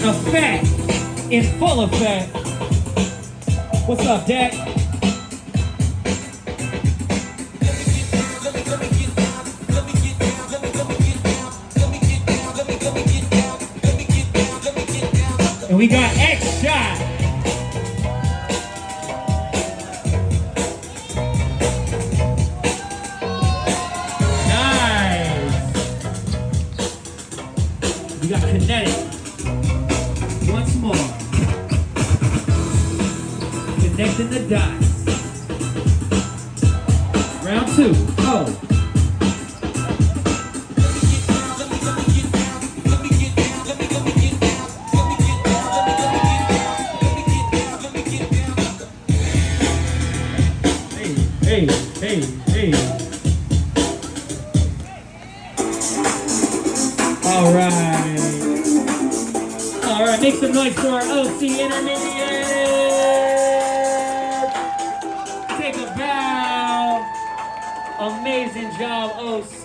effect, in full effect. What's up, Dak? And we got X Shot. Nice. We got Kinetic. Once more. Connecting the dots. Round 2. Oh. Hey, hey, hey. All right. All right, make some noise for our OC Intermediate. Take a bow. Amazing job, OC.